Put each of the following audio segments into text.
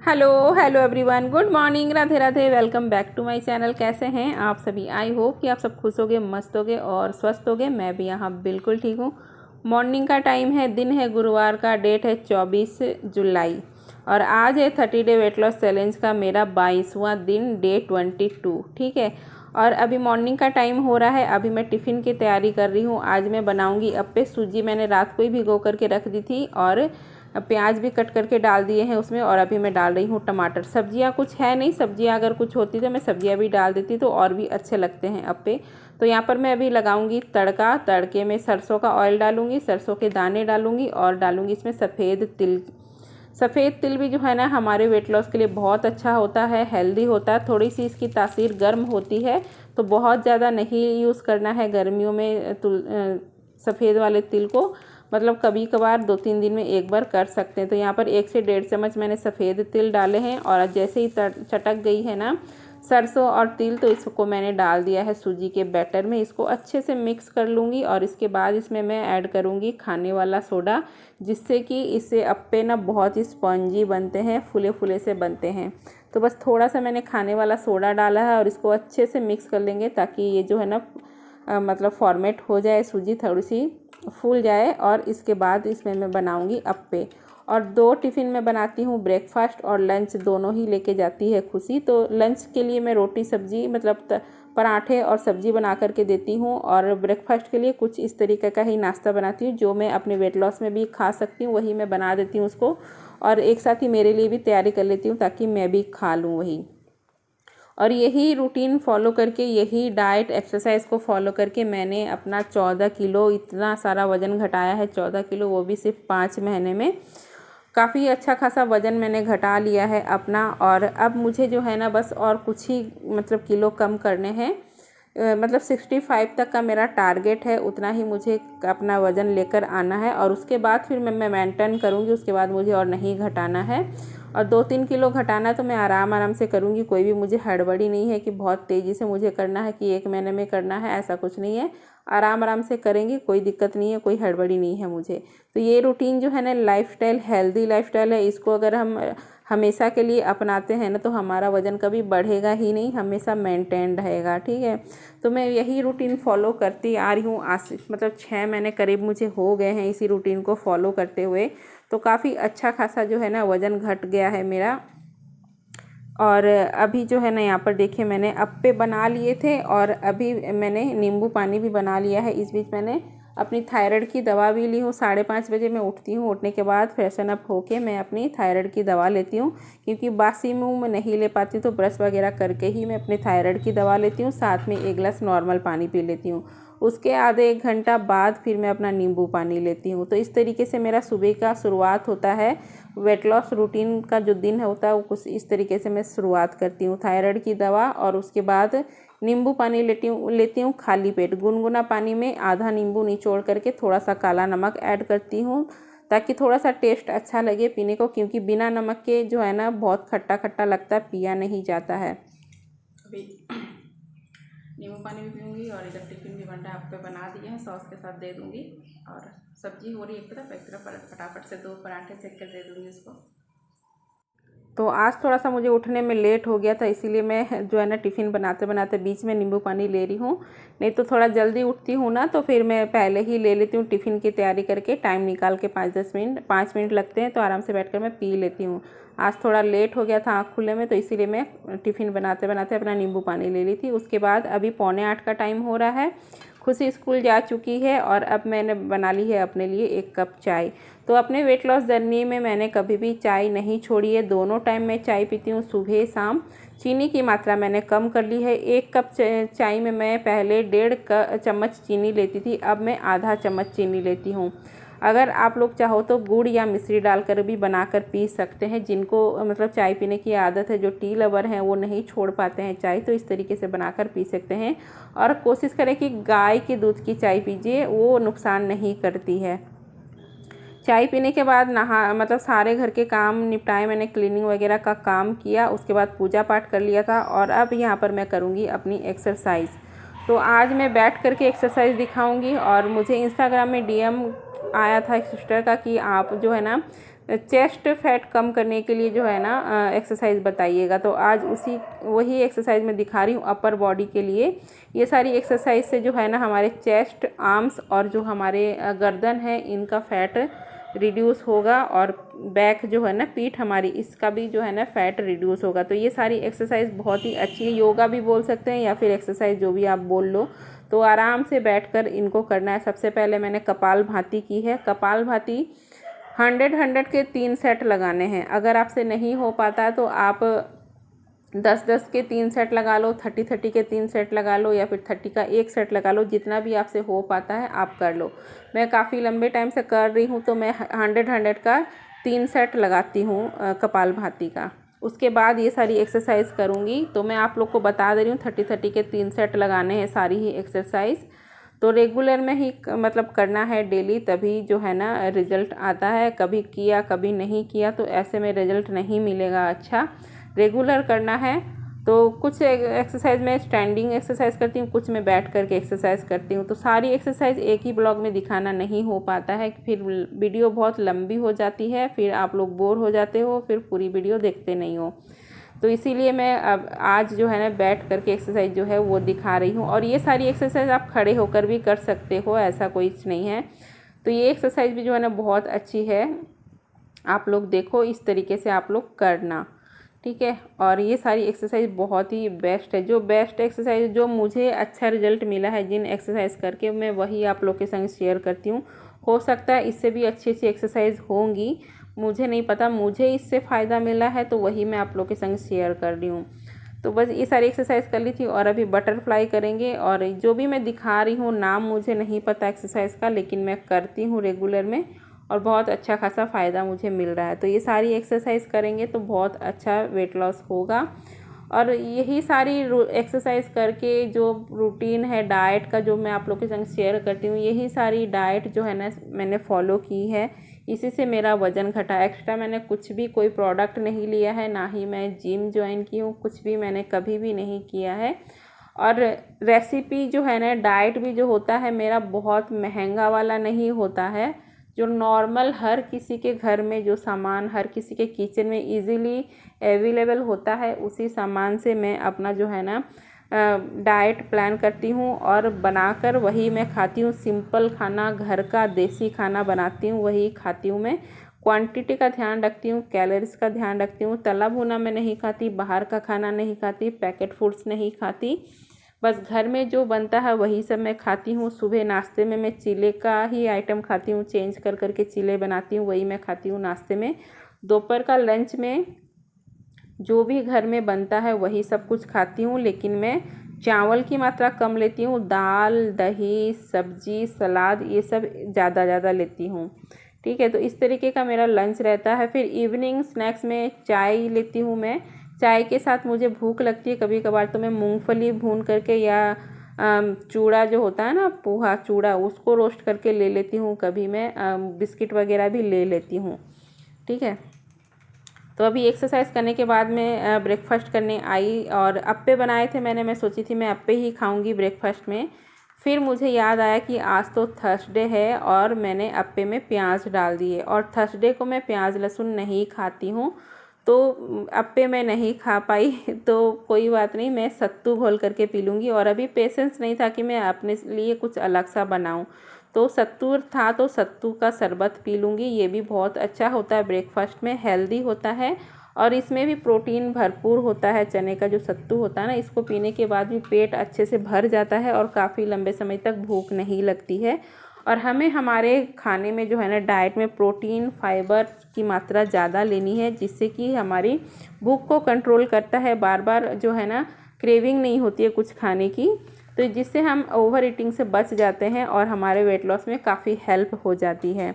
Hello hello everyone, good morning, Radhe Radhe. Welcome back to my channel. कैसे हैं आप सभी? आई होप कि आप सब खुश होगे, मस्त होगे और स्वस्थ होगे। मैं भी यहाँ बिल्कुल ठीक हूँ। मॉर्निंग का टाइम है, दिन है गुरुवार का, डेट है 24 जुलाई और आज है 30 डे वेट लॉस चैलेंज का मेरा 22वां दिन, डे 22। ठीक है। और अभी मॉर्निंग का टाइम हो रहा है। अभी मैं टिफ़िन की तैयारी कर रही हूँ। आज मैं बनाऊँगी अप्पे। सूजी मैंने रात को ही भिगो करके रख दी थी और प्याज भी कट करके डाल दिए हैं उसमें। और अभी मैं डाल रही हूँ टमाटर। सब्जियाँ कुछ है नहीं, सब्जियाँ अगर कुछ होती तो मैं सब्जियाँ भी डाल देती तो और भी अच्छे लगते हैं अप्पे। तो यहाँ पर मैं अभी लगाऊंगी तड़का। तड़के में सरसों का ऑयल डालूंगी, सरसों के दाने डालूंगी और डालूंगी इसमें सफ़ेद तिल। सफ़ेद तिल भी जो है ना हमारे वेट लॉस के लिए बहुत अच्छा होता है, हेल्दी होता है। थोड़ी सी इसकी तासीर गर्म होती है तो बहुत ज़्यादा नहीं यूज़ करना है गर्मियों में सफ़ेद वाले तिल को। मतलब कभी कभार 2-3 दिन में एक बार कर सकते हैं। तो यहाँ पर 1 से 1.5 चम्मच मैंने सफ़ेद तिल डाले हैं और जैसे ही चटक गई है ना सरसों और तिल तो इसको मैंने डाल दिया है सूजी के बैटर में। इसको अच्छे से मिक्स कर लूँगी और इसके बाद इसमें मैं ऐड करूँगी खाने वाला सोडा, जिससे कि इससे अप्पे ना बहुत ही स्पॉन्जी बनते हैं, फूले फूले से बनते हैं। तो बस थोड़ा सा मैंने खाने वाला सोडा डाला है और इसको अच्छे से मिक्स कर लेंगे ताकि ये जो है ना मतलब फॉर्मेट हो जाए, सूजी थोड़ी सी फूल जाए। और इसके बाद इसमें मैं बनाऊंगी अप्पे। और 2 टिफ़िन में बनाती हूँ, ब्रेकफास्ट और लंच दोनों ही लेके जाती है खुशी। तो लंच के लिए मैं रोटी सब्जी मतलब पराठे और सब्जी बना करके देती हूँ और ब्रेकफास्ट के लिए कुछ इस तरीके का ही नाश्ता बनाती हूँ जो मैं अपने वेट लॉस में भी खा सकती हूँ, वही मैं बना देती हूँ उसको। और एक साथ ही मेरे लिए भी तैयारी कर लेती हूँ ताकि मैं भी खा लूँ वही। और यही रूटीन फॉलो करके, यही डाइट एक्सरसाइज को फॉलो करके मैंने अपना 14 किलो इतना सारा वज़न घटाया है। 14 किलो, वो भी सिर्फ 5 महीने में। काफ़ी अच्छा खासा वज़न मैंने घटा लिया है अपना। और अब मुझे जो है ना बस और कुछ ही मतलब किलो कम करने हैं। मतलब 65 तक का मेरा टारगेट है, उतना ही मुझे अपना वज़न लेकर आना है और उसके बाद फिर मैं मेंटेन करूँगी। उसके बाद मुझे और नहीं घटाना है। और 2-3 किलो घटाना तो मैं आराम आराम से करूँगी। कोई भी मुझे हड़बड़ी नहीं है कि बहुत तेज़ी से मुझे करना है कि 1 महीने में करना है, ऐसा कुछ नहीं है। आराम आराम से करेंगे, कोई दिक्कत नहीं है, कोई हड़बड़ी नहीं है मुझे। तो ये रूटीन जो है ना लाइफस्टाइल, हेल्दी लाइफस्टाइल है। इसको अगर हम हमेशा के लिए अपनाते हैं ना तो हमारा वज़न कभी बढ़ेगा ही नहीं, हमेशा मेंटेन रहेगा। ठीक है। तो मैं यही रूटीन फॉलो करती आ रही हूँ आज, मतलब 6 महीने करीब मुझे हो गए हैं इसी रूटीन को फॉलो करते हुए। तो काफ़ी अच्छा खासा जो है ना वज़न घट गया है मेरा। और अभी जो है ना यहाँ पर देखिए मैंने अप्पे बना लिए थे और अभी मैंने नींबू पानी भी बना लिया है। इस बीच मैंने अपनी थायराइड की दवा भी ली हूँ। 5:30 बजे मैं उठती हूँ, उठने के बाद फ्रेशन अप होके मैं अपनी थायराइड की दवा लेती हूँ, क्योंकि बासी मुँह में नहीं ले पाती तो ब्रश वगैरह करके ही मैं अपनी थायराइड की दवा लेती हूँ। साथ में 1 गिलास नॉर्मल पानी पी लेती हूँ। उसके आधे 1 घंटा बाद फिर मैं अपना नींबू पानी लेती हूँ। तो इस तरीके से मेरा सुबह का शुरुआत होता है। वेट लॉस रूटीन का जो दिन होता है वो कुछ इस तरीके से मैं शुरुआत करती हूँ। थायराइड की दवा और उसके बाद नींबू पानी लेती हूँ खाली पेट। गुनगुना पानी में आधा नींबू निचोड़ करके थोड़ा सा काला नमक ऐड करती हूँ ताकि थोड़ा सा टेस्ट अच्छा लगे पीने को, क्योंकि बिना नमक के जो है ना बहुत खट्टा खट्टा लगता है, पिया नहीं जाता है। अभी नींबू पानी भी पीऊँगी और इधर टिफ़िन भी बन रहा है, अप्पे बना दिए हैं, सॉस के साथ दे दूँगी। और सब्जी हो रही है एक तरफ फटाफट से 2 पराठे सेक कर दे दूँगी उसको। तो आज थोड़ा सा मुझे उठने में लेट हो गया था, इसीलिए मैं जो है ना टिफ़िन बनाते बनाते बीच में नींबू पानी ले रही हूँ। नहीं तो थोड़ा जल्दी उठती हूँ ना तो फिर मैं पहले ही ले लेती हूँ टिफ़िन की तैयारी करके, टाइम निकाल के 5 मिनट लगते हैं तो आराम से बैठकर मैं पी लेती हूँ। आज थोड़ा लेट हो गया था आँख खुलने में, तो इसीलिए मैं टिफ़िन बनाते बनाते अपना नींबू पानी ले ली थी। उसके बाद अभी 7:45 का टाइम हो रहा है। खुशी स्कूल जा चुकी है और अब मैंने बना ली है अपने लिए 1 कप चाय। तो अपने वेट लॉस जर्नी में मैंने कभी भी चाय नहीं छोड़ी है। दोनों टाइम मैं चाय पीती हूँ, सुबह शाम। चीनी की मात्रा मैंने कम कर ली है। 1 कप चाय में मैं पहले 1.5 चम्मच चीनी लेती थी, अब मैं आधा चम्मच चीनी लेती हूँ। अगर आप लोग चाहो तो गुड़ या मिश्री डालकर भी बनाकर पी सकते हैं। जिनको मतलब चाय पीने की आदत है, जो टी लवर हैं, वो नहीं छोड़ पाते हैं चाय, तो इस तरीके से बनाकर पी सकते हैं। और कोशिश करें कि गाय के दूध की चाय पीजिए, वो नुकसान नहीं करती है। चाय पीने के बाद मतलब सारे घर के काम निपटाए, मैंने क्लीनिंग वगैरह का काम किया, उसके बाद पूजा पाठ कर लिया था। और अब यहाँ पर मैं करूँगी अपनी एक्सरसाइज। तो आज मैं बैठ करके एक्सरसाइज दिखाऊंगी। और मुझे इंस्टाग्राम में DM आया था एक सिस्टर का कि आप जो है ना चेस्ट फैट कम करने के लिए जो है ना एक्सरसाइज बताइएगा। तो आज वही एक्सरसाइज मैं दिखा रही हूँ अपर बॉडी के लिए। ये सारी एक्सरसाइज से जो है ना हमारे चेस्ट, आर्म्स और जो हमारे गर्दन है इनका फैट रिड्यूस होगा, और बैक जो है ना पीठ हमारी, इसका भी जो है ना फैट रिड्यूस होगा। तो ये सारी एक्सरसाइज बहुत ही अच्छी है, योगा भी बोल सकते हैं या फिर एक्सरसाइज जो भी आप बोल लो। तो आराम से बैठकर इनको करना है। सबसे पहले मैंने कपालभाति की है। कपालभाति 100 के 3 सेट लगाने हैं। अगर आपसे नहीं हो पाता है तो आप 10 के 3 सेट लगा लो, 30 के 3 सेट लगा लो, या फिर 30 का 1 सेट लगा लो। जितना भी आपसे हो पाता है आप कर लो। मैं काफ़ी लंबे टाइम से कर रही हूँ तो मैं 100 का 3 सेट लगाती हूँ कपालभाति का। उसके बाद ये सारी एक्सरसाइज करूँगी। तो मैं आप लोग को बता दे रही हूँ 30 के 3 सेट लगाने हैं सारी ही एक्सरसाइज। तो रेगुलर में ही मतलब करना है डेली, तभी जो है ना रिज़ल्ट आता है। कभी किया कभी नहीं किया तो ऐसे में रिज़ल्ट नहीं मिलेगा अच्छा। रेगुलर करना है। तो कुछ एक्सरसाइज में स्टैंडिंग एक्सरसाइज करती हूँ, कुछ मैं बैठ करके एक्सरसाइज करती हूँ। तो सारी एक्सरसाइज एक ही ब्लॉग में दिखाना नहीं हो पाता है, फिर वीडियो बहुत लंबी हो जाती है, फिर आप लोग बोर हो जाते हो, फिर पूरी वीडियो देखते नहीं हो। तो इसीलिए मैं अब आज जो है ना बैठ करके एक्सरसाइज जो है वो दिखा रही हूँ। और ये सारी एक्सरसाइज आप खड़े होकर भी कर सकते हो, ऐसा कोई नहीं है। तो ये एक्सरसाइज भी जो है ना बहुत अच्छी है। आप लोग देखो, इस तरीके से आप लोग करना, ठीक है। और ये सारी एक्सरसाइज बहुत ही बेस्ट है। जो बेस्ट एक्सरसाइज, जो मुझे अच्छा रिजल्ट मिला है जिन एक्सरसाइज करके, मैं वही आप लोग के संग शेयर करती हूँ। हो सकता है इससे भी अच्छी अच्छी एक्सरसाइज होंगी, मुझे नहीं पता। मुझे इससे फ़ायदा मिला है तो वही मैं आप लोग के संग शेयर कर रही हूँ। तो बस ये सारी एक्सरसाइज कर ली थी, और अभी बटरफ्लाई करेंगे। और जो भी मैं दिखा रही हूँ नाम मुझे नहीं पता एक्सरसाइज का, लेकिन मैं करती हूँ रेगुलर में और बहुत अच्छा खासा फ़ायदा मुझे मिल रहा है। तो ये सारी एक्सरसाइज करेंगे तो बहुत अच्छा वेट लॉस होगा। और यही सारी एक्सरसाइज करके जो रूटीन है डाइट का, जो मैं आप लोग के संग शेयर करती हूँ, यही सारी डाइट जो है ना मैंने फॉलो की है। इसी से मेरा वज़न घटा। एक्स्ट्रा मैंने कुछ भी कोई प्रोडक्ट नहीं लिया है, ना ही मैं जिम ज्वाइन की हूँ, कुछ भी मैंने कभी भी नहीं किया है। और रेसिपी जो है ना, डाइट भी जो होता है मेरा बहुत महंगा वाला नहीं होता है। जो नॉर्मल हर किसी के घर में जो सामान हर किसी के किचन में इजीली अवेलेबल होता है, उसी सामान से मैं अपना जो है ना डाइट प्लान करती हूँ और बनाकर वही मैं खाती हूँ। सिंपल खाना, घर का देसी खाना बनाती हूँ, वही खाती हूँ मैं। क्वांटिटी का ध्यान रखती हूँ, कैलोरीज का ध्यान रखती हूँ। तला भुना मैं नहीं खाती, बाहर का खाना नहीं खाती, पैकेट फूड्स नहीं खाती। बस घर में जो बनता है वही सब मैं खाती हूँ। सुबह नाश्ते में मैं चीले का ही आइटम खाती हूँ, चेंज कर करके चीले बनाती हूँ, वही मैं खाती हूँ नाश्ते में। दोपहर का लंच में जो भी घर में बनता है वही सब कुछ खाती हूँ, लेकिन मैं चावल की मात्रा कम लेती हूँ। दाल, दही, सब्जी, सलाद ये सब ज़्यादा लेती हूँ, ठीक है। तो इस तरीके का मेरा लंच रहता है। फिर इवनिंग स्नैक्स में चाय लेती हूँ मैं। चाय के साथ मुझे भूख लगती है कभी कभार, तो मैं मूंगफली भून करके या चूड़ा जो होता है ना, पोहा चूड़ा, उसको रोस्ट करके ले लेती हूँ। कभी मैं बिस्किट वगैरह भी ले लेती हूँ, ठीक है। तो अभी एक्सरसाइज करने के बाद मैं ब्रेकफास्ट करने आई, और अप्पे बनाए थे मैंने। मैं सोची थी मैं अप्पे ही खाऊंगी ब्रेकफास्ट में। फिर मुझे याद आया कि आज तो थर्सडे है और मैंने अप्पे में प्याज डाल दिए, और थर्सडे को मैं प्याज लहसुन नहीं खाती हूँ, तो अप्पे मैं नहीं खा पाई। तो कोई बात नहीं, मैं सत्तू घोल करके पी लूँगी। और अभी पेशेंस नहीं था कि मैं अपने लिए कुछ अलग सा बनाऊँ, तो सत्तू था तो सत्तू का शरबत पी लूँगी। ये भी बहुत अच्छा होता है, ब्रेकफास्ट में हेल्दी होता है, और इसमें भी प्रोटीन भरपूर होता है। चने का जो सत्तू होता है ना, इसको पीने के बाद भी पेट अच्छे से भर जाता है और काफ़ी लंबे समय तक भूख नहीं लगती है। और हमें हमारे खाने में जो है ना डाइट में प्रोटीन, फाइबर की मात्रा ज़्यादा लेनी है, जिससे कि हमारी भूख को कंट्रोल करता है। बार बार जो है ना क्रेविंग नहीं होती है कुछ खाने की, तो जिससे हम ओवर ईटिंग से बच जाते हैं और हमारे वेट लॉस में काफ़ी हेल्प हो जाती है।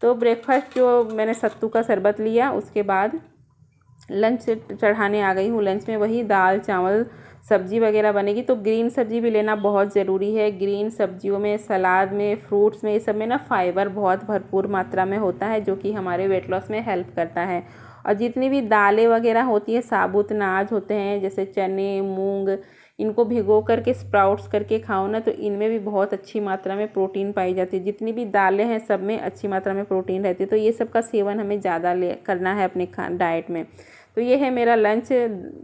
तो ब्रेकफास्ट जो मैंने सत्तू का शरबत लिया, उसके बाद लंच चढ़ाने आ गई हूँ। लंच में वही दाल चावल सब्जी वगैरह बनेगी, तो ग्रीन सब्जी भी लेना बहुत ज़रूरी है। ग्रीन सब्जियों में, सलाद में, फ्रूट्स में, ये सब में ना फाइबर बहुत भरपूर मात्रा में होता है, जो कि हमारे वेट लॉस में हेल्प करता है। और जितनी भी दालें वगैरह होती है, साबुत अनाज होते हैं, जैसे चने, मूंग, इनको भिगो करके स्प्राउट्स करके खाओ ना, तो इनमें भी बहुत अच्छी मात्रा में प्रोटीन पाई जाती है। जितनी भी दालें हैं सब में अच्छी मात्रा में प्रोटीन रहती है, तो ये सब का सेवन हमें ज़्यादा करना है अपने डाइट में। तो ये है मेरा लंच,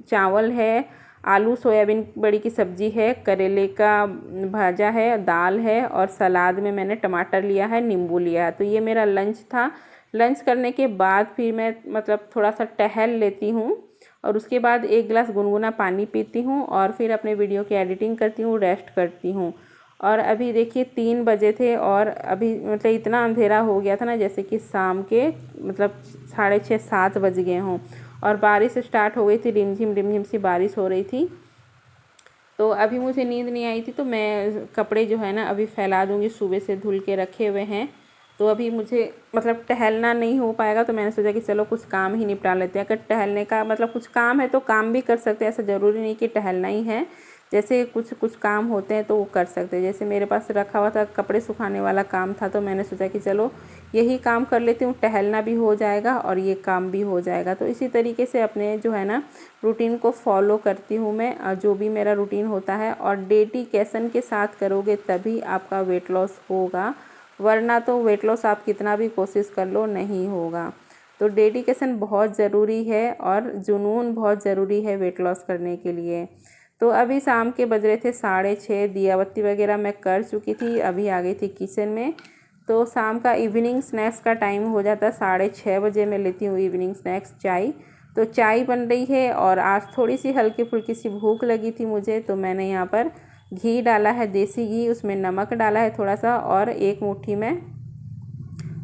चावल है, आलू सोयाबीन बड़ी की सब्ज़ी है, करेले का भाजा है, दाल है और सलाद में मैंने टमाटर लिया है, नींबू लिया है। तो ये मेरा लंच था। लंच करने के बाद फिर मैं मतलब थोड़ा सा टहल लेती हूँ और उसके बाद 1 गिलास गुनगुना पानी पीती हूँ और फिर अपने वीडियो की एडिटिंग करती हूँ, रेस्ट करती हूँ। और अभी देखिए 3 बजे थे और अभी मतलब इतना अंधेरा हो गया था ना, जैसे कि शाम के मतलब 6:30-7 बज गए हों और बारिश स्टार्ट हो गई थी, रिमझिम सी बारिश हो रही थी। तो अभी मुझे नींद नहीं आई थी, तो मैं कपड़े जो है ना अभी फैला दूँगी, सुबह से धुल के रखे हुए हैं। तो अभी मुझे मतलब टहलना नहीं हो पाएगा, तो मैंने सोचा कि चलो कुछ काम ही निपटा लेते हैं। अगर टहलने का मतलब कुछ काम है तो काम भी कर सकते हैं, ऐसा ज़रूरी नहीं कि टहलना ही है। जैसे कुछ काम होते हैं तो वो कर सकते हैं। जैसे मेरे पास रखा हुआ था कपड़े सुखाने वाला काम था, तो मैंने सोचा कि चलो यही काम कर लेती हूँ, टहलना भी हो जाएगा और ये काम भी हो जाएगा। तो इसी तरीके से अपने जो है ना रूटीन को फॉलो करती हूँ मैं, जो भी मेरा रूटीन होता है। और डेडिकेशन के साथ करोगे तभी आपका वेट लॉस होगा, वरना तो वेट लॉस आप कितना भी कोशिश कर लो नहीं होगा। तो डेडिकेशन बहुत ज़रूरी है और जुनून बहुत ज़रूरी है वेट लॉस करने के लिए। तो अभी शाम के बज रहे थे 6:30, दिया बत्ती वगैरह मैं कर चुकी थी, अभी आ गई थी किचन में। तो शाम का इवनिंग स्नैक्स का टाइम हो जाता है 6:30 बजे, मैं लेती हूँ इवनिंग स्नैक्स चाय। तो चाय बन रही है और आज थोड़ी सी हल्की फुल्की सी भूख लगी थी मुझे, तो मैंने यहाँ पर घी डाला है, देसी घी, उसमें नमक डाला है थोड़ा सा और 1 मुट्ठी में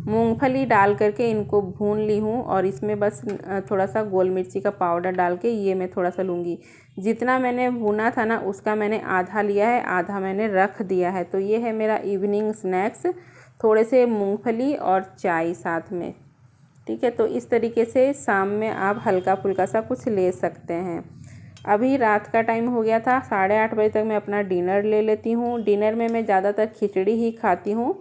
मूंगफली डाल करके इनको भून ली हूँ। और इसमें बस थोड़ा सा गोल मिर्ची का पाउडर डाल के ये मैं थोड़ा सा लूँगी। जितना मैंने भुना था ना उसका मैंने आधा लिया है, आधा मैंने रख दिया है। तो ये है मेरा इवनिंग स्नैक्स, थोड़े से मूंगफली और चाय साथ में। ठीक है, तो इस तरीके से शाम में आप हल्का फुल्का सा कुछ ले सकते हैं। अभी रात का टाइम हो गया था, 8:30 बजे तक मैं अपना डिनर ले लेती हूँ। डिनर में मैं ज़्यादातर खिचड़ी ही खाती हूँ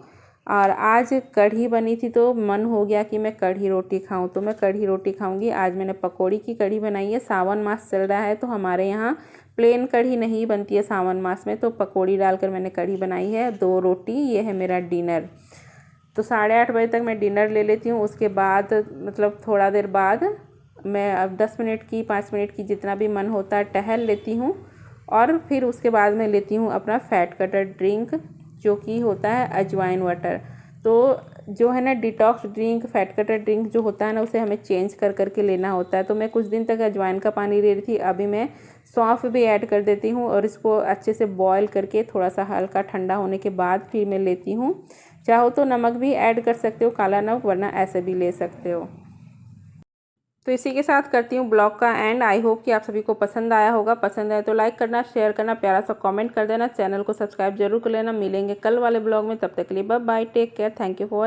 और आज कढ़ी बनी थी तो मन हो गया कि मैं कढ़ी रोटी खाऊं, तो मैं कढ़ी रोटी खाऊंगी। आज मैंने पकौड़ी की कढ़ी बनाई है, सावन मास चल रहा है तो हमारे यहाँ प्लेन कढ़ी नहीं बनती है सावन मास में, तो पकौड़ी डालकर मैंने कढ़ी बनाई है, 2 रोटी। ये है मेरा डिनर। तो 8:30 बजे तक मैं डिनर ले लेती हूँ। उसके बाद मतलब थोड़ा देर बाद मैं अब 10 मिनट की 5 मिनट की जितना भी मन होता है टहल लेती हूँ और फिर उसके बाद मैं लेती हूँ अपना फैट कटर ड्रिंक, जो कि होता है अजवाइन वाटर। तो जो है ना detox drink, fat cutter drink जो होता है ना, उसे हमें चेंज कर करके लेना होता है। तो मैं कुछ दिन तक अजवाइन का पानी ले रही थी, अभी मैं सौंफ भी ऐड कर देती हूँ और इसको अच्छे से बॉयल करके थोड़ा सा हल्का ठंडा होने के बाद फिर मैं लेती हूँ। चाहो तो नमक भी ऐड कर सकते हो, काला नमक, वरना ऐसे भी ले सकते हो। तो इसी के साथ करती हूँ ब्लॉग का एंड। आई होप कि आप सभी को पसंद आया होगा। पसंद आए तो लाइक करना, शेयर करना, प्यारा सा कमेंट कर देना, चैनल को सब्सक्राइब जरूर कर लेना। मिलेंगे कल वाले ब्लॉग में, तब तक के लिए bye bye, take care, thank you for watching.